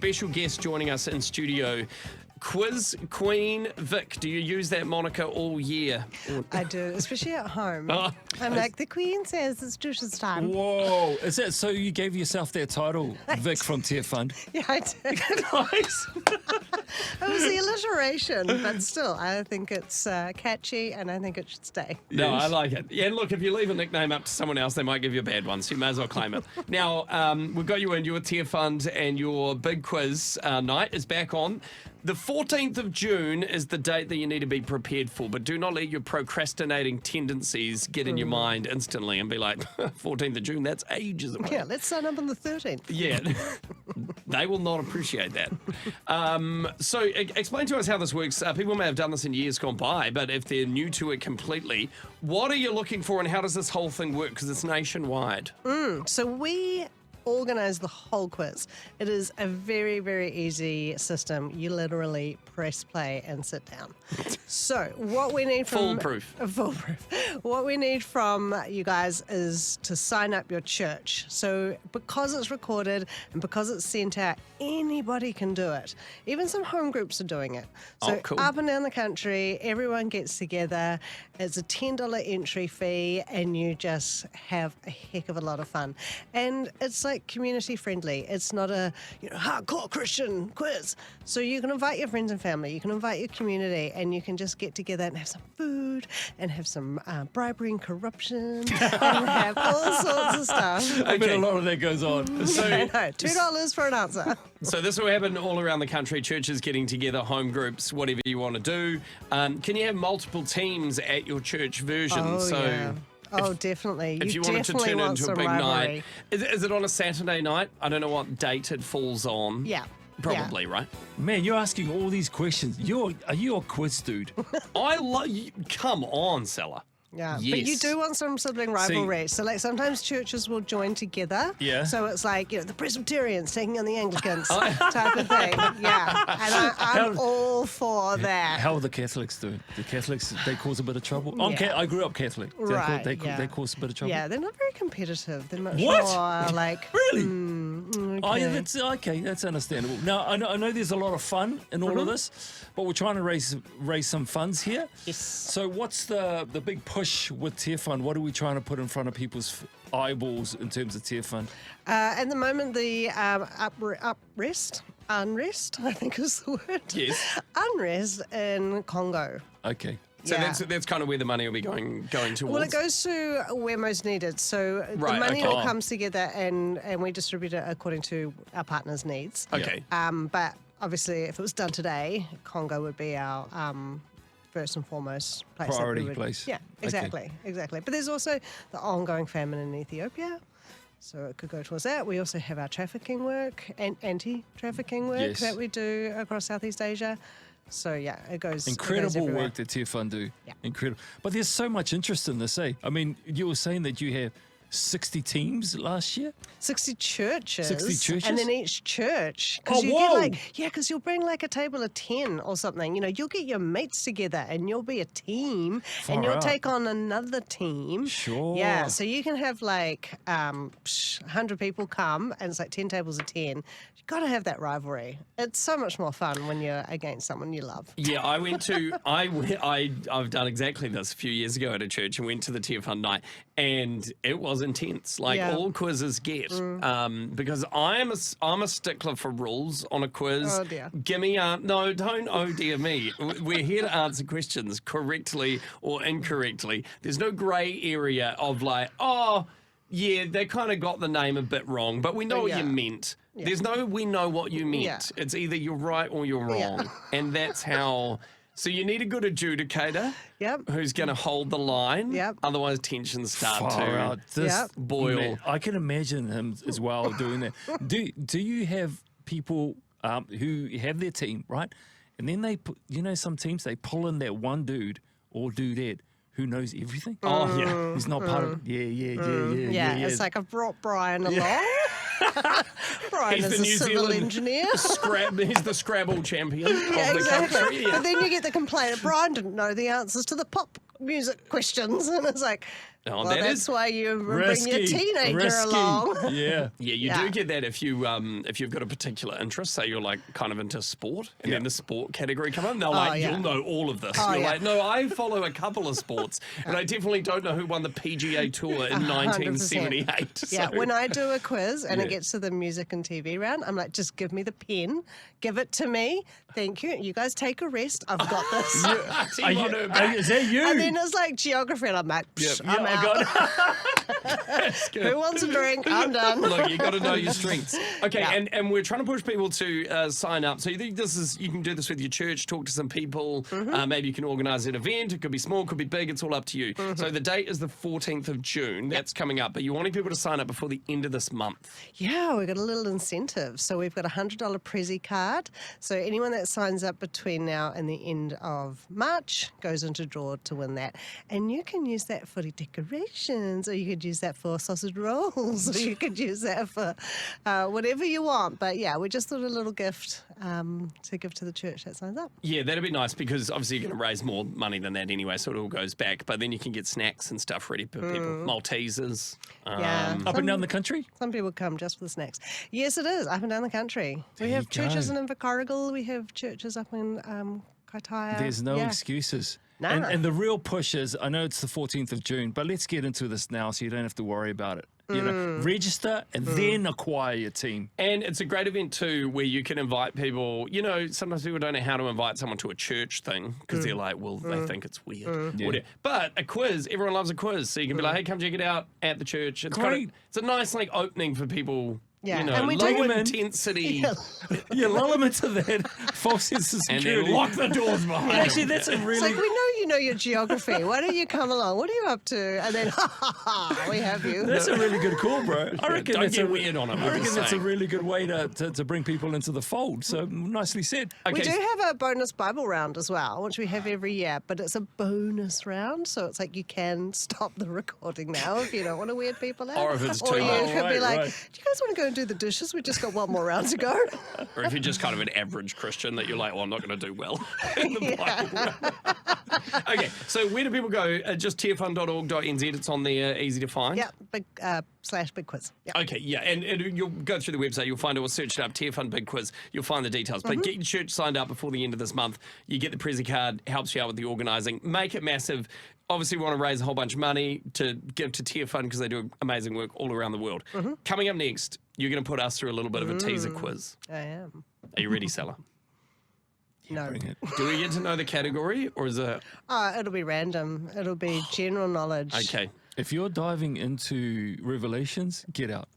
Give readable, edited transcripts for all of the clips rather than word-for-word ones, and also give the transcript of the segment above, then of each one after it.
Special guest joining us in studio, Quiz Queen Vic. Do you use that moniker all year? I do, especially at home. Oh. I'm like, the Queen says it's Josh's time. Whoa. Is that so you gave yourself that title, Vic from Tearfund? Yeah, I did. Nice. It was the alliteration, but still, I think it's catchy and I think it should stay. No, I like it. Yeah, look, if you leave a nickname up to someone else, they might give you a bad one, so you may as well claim it. Now, we've got you in your Tearfund, and your big quiz night is back on. The 14th of June is the date that you need to be prepared for, but do not let your procrastinating tendencies get in your mind instantly and be like, 14th of June, that's ages away. Yeah, let's sign up on the 13th. Yeah, they will not appreciate that. So explain to us how this works. People may have done this in years gone by, but if they're new to it completely, what are you looking for and how does this whole thing work? Because it's nationwide. So we organize the whole quiz. It is a very, very easy system. You literally press play and sit down. So what we need from... Foolproof. What we need from you guys is to sign up your church. So because it's recorded and because it's sent out, anybody can do it. Even some home groups are doing it. So cool. Up and down the country, everyone gets together. It's a $10 entry fee and you just have a heck of a lot of fun. And it's like community friendly. It's not a hardcore Christian quiz. So you can invite your friends and family, you can invite your community, and you can just get together and have some food and have some bribery and corruption and have all sorts of stuff. I bet a lot of that goes on. So, I know, $2 for an answer. So this will happen all around the country, churches getting together, home groups, whatever you want to do. Can you have multiple teams at your church version? Oh, definitely. If you wanted to turn it into a big night. Is it on a Saturday night? I don't know what date it falls on. Yeah. Probably, right? Man, you're asking all these questions. Are you a quiz dude? I love you. Come on, Sela. Yeah, Yes. but you do want some sibling rivalry. So, like, sometimes churches will join together. Yeah. So it's like, the Presbyterians taking on the Anglicans type of thing. Yeah. And I'm all for that. How are the Catholics doing? The Catholics, they cause a bit of trouble. Yeah. I grew up Catholic. Right, They cause a bit of trouble. Yeah, they're not very competitive. They're much What? more like... Really? Okay. Oh, yeah, that's okay. That's understandable. Now, I know there's a lot of fun in all of this, but we're trying to raise some funds here. Yes. So what's the big push with Tearfund? What are we trying to put in front of people's eyeballs in terms of Tearfund? At the moment, the unrest, I think is the word. Yes. Unrest in Congo. Okay. So Yeah. that's kind of where the money will be going towards. Well, it goes to where most needed. So Right, the money okay. all comes together and we distribute it according to our partners' needs. Okay. But obviously, if it was done today, Congo would be our first and foremost place. Priority that we would, place. Yeah, exactly. But there's also the ongoing famine in Ethiopia. So it could go towards that. We also have our trafficking work and anti-trafficking work Yes. that we do across Southeast Asia. So, yeah, it goes Incredible everywhere. work that Tearfund do. Yeah. Incredible. But there's so much interest in this, eh? I mean, you were saying that you have 60 teams last year? 60 churches. 60 churches? And then each church. Oh, you whoa. because you'll bring like a table of 10 or something. You'll get your mates together and you'll be a team Far and you'll out. take on another team. Sure. Yeah, so you can have like 100 people come and it's like 10 tables of 10. You've got to have that rivalry. It's so much more fun when you're against someone you love. Yeah, I've done exactly this a few years ago at a church and went to the Tearfund night, and it was intense, like Yeah. all quizzes get. Because I'm a stickler for rules on a quiz. Oh, dear. Give me no, don't oh dear me. We're here to answer questions correctly or incorrectly. There's no grey area of like, oh yeah, they kind of got the name a bit wrong, but we know what you meant. Yeah. There's no we know what you meant. Yeah. It's either you're right or you're wrong. Yeah. And that's how. So you need a good adjudicator Yep. who's going to hold the line. Yep. Otherwise, tensions start Far to out. This Yep. boil. Man, I can imagine him as well doing that. Do you have people who have their team, right? And then they put, some teams, they pull in that one dude or dudette who knows everything. Oh, yeah. He's not part of Yeah. It's like I've brought Brian along. Brian He's is the a New civil Zealand engineer. He's the Scrabble champion of Yeah, the exactly. country. Yeah. But then you get the complaint that Brian didn't know the answers to the pop music questions. And it's like, Oh, Well, that that's is why you bring your teenager along. Yeah. Yeah, you do get that if you've got a particular interest. Say you're like kind of into sport, and then the sport category come up, and they're like, yeah. you'll know all of this. Oh, You're yeah. like, no, I follow a couple of sports, and I definitely don't know who won the PGA Tour in 1978. Yeah, So- when I do a quiz and Yeah. it gets to the music and TV round, I'm like, just give me the pen, give it to me. Thank you. You guys take a rest. I've got this. Are you, is that you? And then it's like geography, and I'm like, psh, I'm I out. got Who wants a drink? I'm done. Look, you got to know your strengths. Okay, Yeah. and we're trying to push people to sign up. So you think you can do this with your church, talk to some people. Maybe you can organise an event. It could be small, could be big. It's all up to you. So the date is the 14th of June. That's coming up. But you're wanting people to sign up before the end of this month. Yeah, we've got a little incentive. So we've got a $100 prezzy card. So anyone that signs up between now and the end of March goes into draw to win that. And you can use that for the decorations, or you could use that for sausage rolls, or you could use that for whatever you want. But yeah, we just thought a little gift to give to the church that signs up. Yeah, that'd be nice because obviously you're going to raise more money than that anyway, so it all goes back. But then you can get snacks and stuff ready for people. Maltesers. Yeah. up and down the country. Some people come just for the snacks. Yes, it is, up and down the country. We have you churches go. in Invercargill, we have churches up in Kaitaia. There's no Yeah. excuses. No. And the real push is, I know it's the 14th of June, but let's get into this now so you don't have to worry about it. You know, register and then acquire your team. And it's a great event too where you can invite people. You know, sometimes people don't know how to invite someone to a church thing because they're like, well, they think it's weird. Yeah. Whatever. But a quiz, everyone loves a quiz. So you can be like, hey, come check it out at the church. It's Great. it's a nice like opening for people. Yeah, You know, and we low take 'em in. intensity. You lull them into that false sense of And security. then lock the doors behind Actually, them. that's a It's really... like, we know you know your geography. Why don't you come along? What are you up to? And then, ha ha ha, we have you. That's a really good call, bro. I reckon Don't that's get a weird on it. I we're reckon just that's a saying. really good way to bring people into the fold. So nicely said. We Okay, do have a bonus Bible round as well, which we have every year, but it's a bonus round, so it's like you can stop the recording now if you don't want to weird people out. Or if it's or too you much. could be Right, like, right. do you guys want to go and do the dishes? We just got one more round to go. Or if you're just kind of an average Christian that you're like, well, I'm not going to do well in the Bible. Okay, so where do people go? Just tearfund.org.nz. It's on there, easy to find. Yeah, /big quiz. Yeah. Okay, yeah, and you'll go through the website, you'll find it, or search it up, Tearfund Big Quiz, you'll find the details. But get your church signed up before the end of this month. You get the prezzy card, helps you out with the organising. Make it massive. Obviously, we want to raise a whole bunch of money to give to Tearfund because they do amazing work all around the world. Coming up next, you're going to put us through a little bit of a teaser quiz. I am. Are you ready, Sela? No. Bring it. Do we get to know the category, or is it... It'll be random. It'll be general knowledge. Okay, If you're diving into Revelations, get out.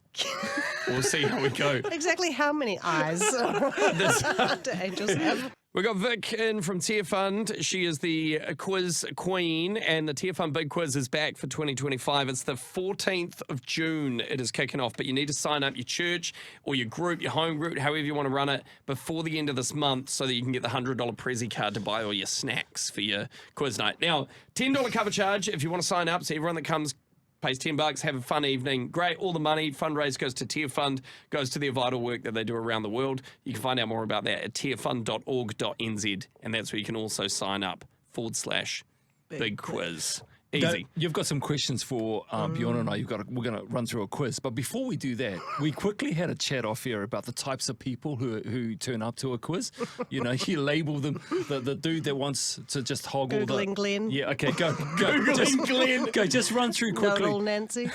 we'll see how we go. Exactly how many eyes do angels have? We've got Vic in from Tearfund. She is the quiz queen, and the Tearfund Big Quiz is back for 2025. It's the 14th of June. It is kicking off, but you need to sign up your church or your group, your home group, however you want to run it, before the end of this month so that you can get the $100 prezzy card to buy all your snacks for your quiz night. Now, $10 cover charge if you want to sign up, so everyone that comes pays $10, have a fun evening. Great, all the money, fundraise goes to Tearfund, goes to their vital work that they do around the world. You can find out more about that at tearfund.org.nz, and that's where you can also sign up /big quiz. Easy. You've got some questions for Bjorn and I. We're going to run through a quiz. But before we do that, we quickly had a chat off here about the types of people who turn up to a quiz. You know, you label them the dude that wants to just hog all the... Googling Glenn. Yeah, okay, go. Googling Glenn. Go, just run through quickly. Nodal Nancy.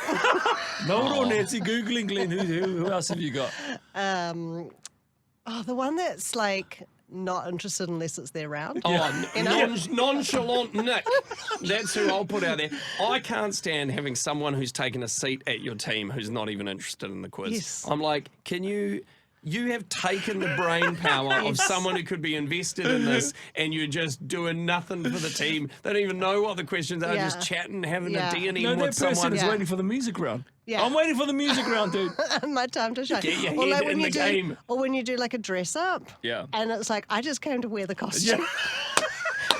No, Nancy, Googling Glenn. Who else have you got? The one that's like not interested unless it's their round. Oh, You know? nonchalant Nick. That's who I'll put out there. I can't stand having someone who's taken a seat at your team who's not even interested in the quiz. Yes. I'm like, can you... You have taken the brain power of someone who could be invested in this, and you're just doing nothing for the team. They don't even know what the questions are, Yeah. just chatting, having Yeah. a D&E No, with that person someone. is Yeah. waiting for the music round. Yeah. I'm waiting for the music round, dude. My time to shine. Get your Or head like in when the you do, game. or when you do like a dress up. Yeah. And it's like, I just came to wear the costume.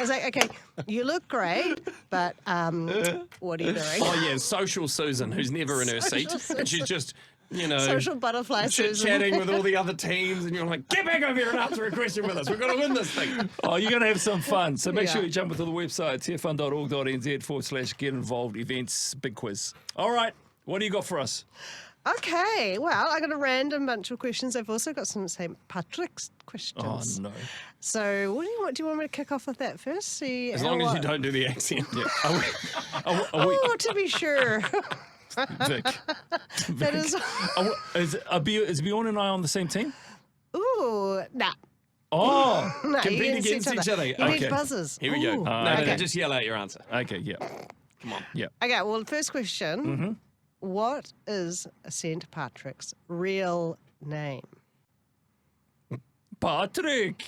It's like, okay, you look great, but what are you doing? Oh, yeah, social Susan, who's never in her seat. Social And she's just Social butterfly Susan. chit-chatting with all the other teams, and you're like, get back over here and answer a question with us. We've got to win this thing. Oh, you're going to have some fun. So make Yeah. sure you jump into the website, tearfund.org.nz/get involved events, big quiz. All right. What do you got for us? Okay, well, I got a random bunch of questions. I've also got some St. Patrick's Oh, questions. no. So, what do you want me to kick off with that first? See, As long as you don't do the accent. Yeah. Are we, Oh, to be sure. Vic. That is. Is Bjorn and I on the same team? Ooh, nah. Oh. No, Compete you didn't against each other. You need Okay. buzzers. Here we go. Ooh. No, okay. just yell out your answer. Okay, yeah. Come on. Yeah. Okay, well, first question. Mm-hmm. What is St. Patrick's real name? Patrick.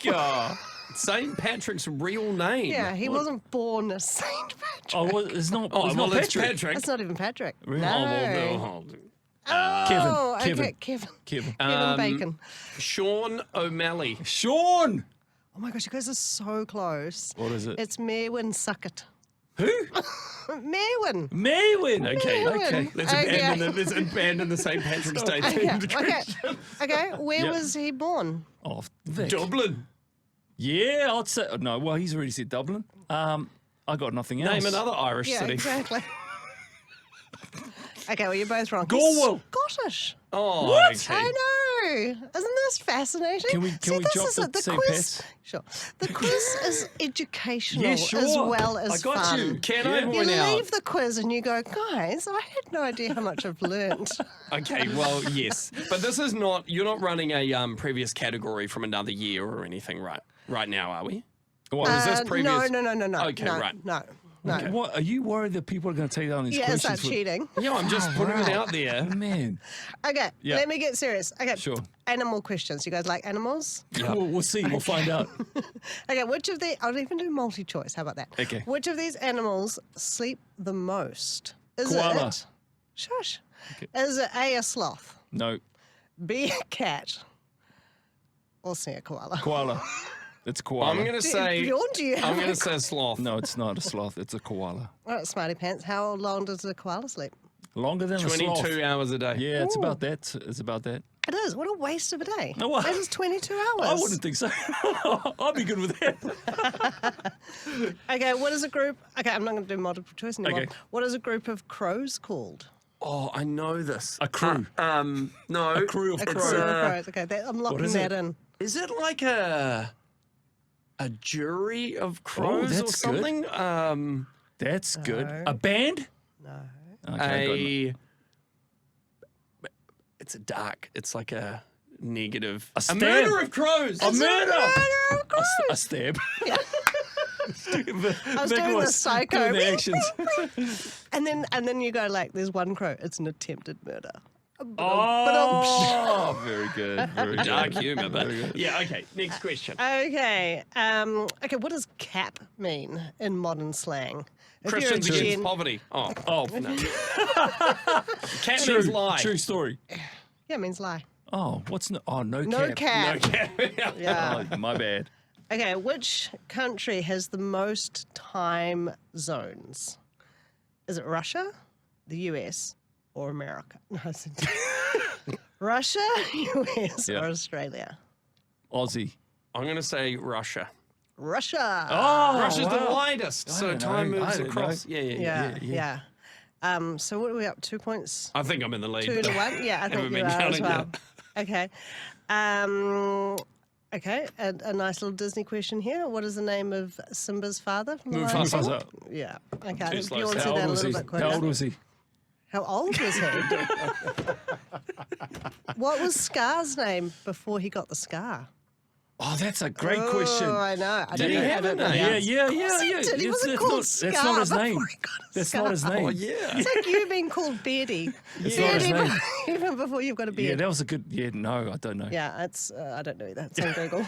St. Patrick's real name. Yeah, he wasn't born as St. Patrick. Oh, well, it's not, Oh, it's well, not it's Patrick. Patrick. That's not even Patrick. Really? No. Oh, well, Oh, Kevin. okay, Kevin. Kevin. Kevin Bacon. Sean O'Malley. Sean. Oh my gosh, you guys are so close. What is it? It's Merwin Suckett. Who? Merwin. Maywin. Okay, Merwin. okay. Let's abandon the St. Patrick's Day Okay, theme. okay. Where Yep. was he born? Oh, Vic. Dublin. Yeah, I'd say. No, well, he's already said Dublin. I got nothing else. Name another Irish Yeah, city. exactly. Okay, well, you're both wrong. Galway. He's Scottish. Oh, What? okay. I know. Isn't this fascinating? Can we See, this drop is the it. The St. quiz. Pat's? Sure. The quiz is educational Yeah, as sure. well as I got fun. you. Can Yeah. I You point out? leave the quiz and you go, guys, I had no idea how much I've learned. Okay, well, yes. But this is not, you're not running a previous category from another year or anything right now, are we? Or is this previous? No. Okay, no, right. No. What, are you worried that people are going to take down these Yeah, questions? start cheating. Yeah, I'm just putting it out there. Man. Okay, Yeah. let me get serious. Okay, Sure. Animal questions. You guys like animals? We'll see. We'll find out. Okay, which of the, I'll even do multi-choice. How about that? Okay. Which of these animals sleep the most? Is Koala. it? Shush. Is it A, sloth, No. B, a cat, or C, a koala? Koala. It's a koala. I'm going to say, Bjorn, do you have I'm going a to say sloth. No, it's not a sloth. It's a koala. All right, smarty pants. How long does a koala sleep? Longer than a sloth. 22 hours a day. Yeah, it's about that. It's about that. It is. What a waste of a day. No, what? It is 22 hours. I wouldn't think so. I'd be good with that. Okay, what is a group? Okay, I'm not going to do multiple choice anymore. Okay. What is a group of crows called? Oh, I know this. A crew. No. A crew of A crows. crew of crows. Okay, I'm locking is that it? in. Is it like a jury of crows or that's good. something? That's good. A band? No. Okay, It's a dark. It's like a negative. A stab. murder of crows. A murder. Murder of crows. A stab. I was doing the psycho. Doing the actions. And then you go like, there's one crow. It's an attempted murder. Oh, very good. Very good. Dark humour, but yeah. Okay. Next question. Okay. Okay. What does cap mean in modern slang? If you're a Christians against gen- poverty. Oh, no. cat True, means lie. true story. Yeah, it means lie. Oh, what's no? Oh, no, No cap. cap. No cat. Yeah. Oh, my bad. Okay. Which country has the most time zones? Is it Russia, the US, or America? No, it's Russia, US, Yeah. or Australia? Aussie. I'm going to say Russia. Russia. Oh, Russia's the wow. widest, so don't time know. I moves don't across. know. Yeah. Yeah. So what are we up? 2 points. I think I'm in the lead. 2 to 1. Yeah, I Haven't think you been are as counting well. yet. Okay. Okay. A nice little Disney question here. What is the name of Simba's father? From The Lion Mufasa. King? Mufasa. Yeah. Okay. Too slow. Bjorn How said How that old a was little he? bit quicker. How old was he? How old was he? What was Scar's name before he got the scar? Oh, that's a great question. Oh, I know. I Did don't he know. have I don't a know. name? Yeah. He did. He wasn't called Scar That's not his before name. he got a That's scar. not his name. Oh, yeah. It's like you being called Beardy. It's not his Beardy, name. even before you've got a Yeah, beard. that was a good. Yeah, no, I don't know. Yeah, it's I don't know either. It's on Google.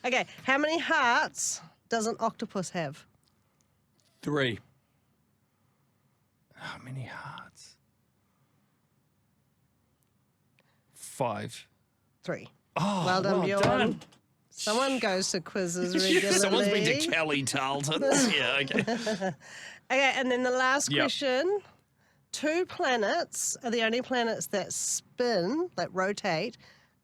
Okay, how many hearts does an octopus have? 3. How many hearts? 5. 3. Oh, Well done, Bjorn. done. Someone goes to quizzes regularly. Someone's been to Kelly Tarleton's. Yeah, okay. Okay, and then the last Yep. question. 2 planets are the only planets that spin, that rotate,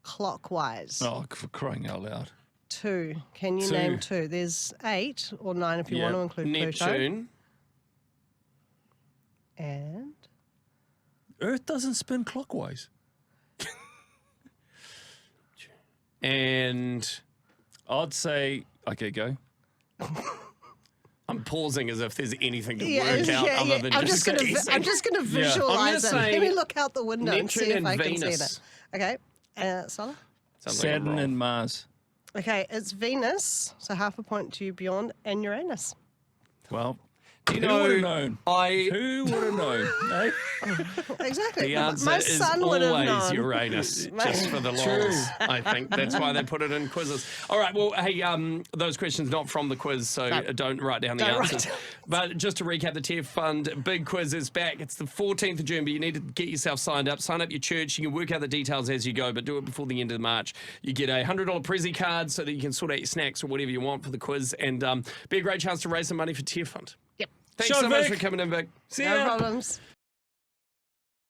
clockwise. Oh, for crying out loud. 2. Can you 2. name 2? There's 8 or 9 if you Yeah. want to include Pluto. Neptune. And Earth doesn't spin clockwise. And I'd say, okay, go. I'm pausing as if there's anything to yeah, work out other than I'm just guessing. I'm just gonna visualize it. say Let me look out the window and see Neptune if and I can see Venus. it. Okay, Sela? Sounds like I'm Saturn wrong. and Mars. Okay, it's Venus, so half a point to you, Bjorn, and Uranus. Well, Do you who would have know, known? I Who would have known? Eh? Exactly. the answer My is son would have always known. Uranus, just for the lols. I think that's why they put it in quizzes. All right, well, hey, those questions not from the quiz, so don't write down the Don't write answers. down. But just to recap, the Tearfund Big Quiz is back. It's the 14th of June, but you need to get yourself signed up. Sign up your church. You can work out the details as you go, but do it before the end of March. You get a $100 prezzy card so that you can sort out your snacks or whatever you want for the quiz, and be a great chance to raise some money for Tearfund. Yep. Thanks Show so much Vic. for coming in, Vic. See No ya. problems.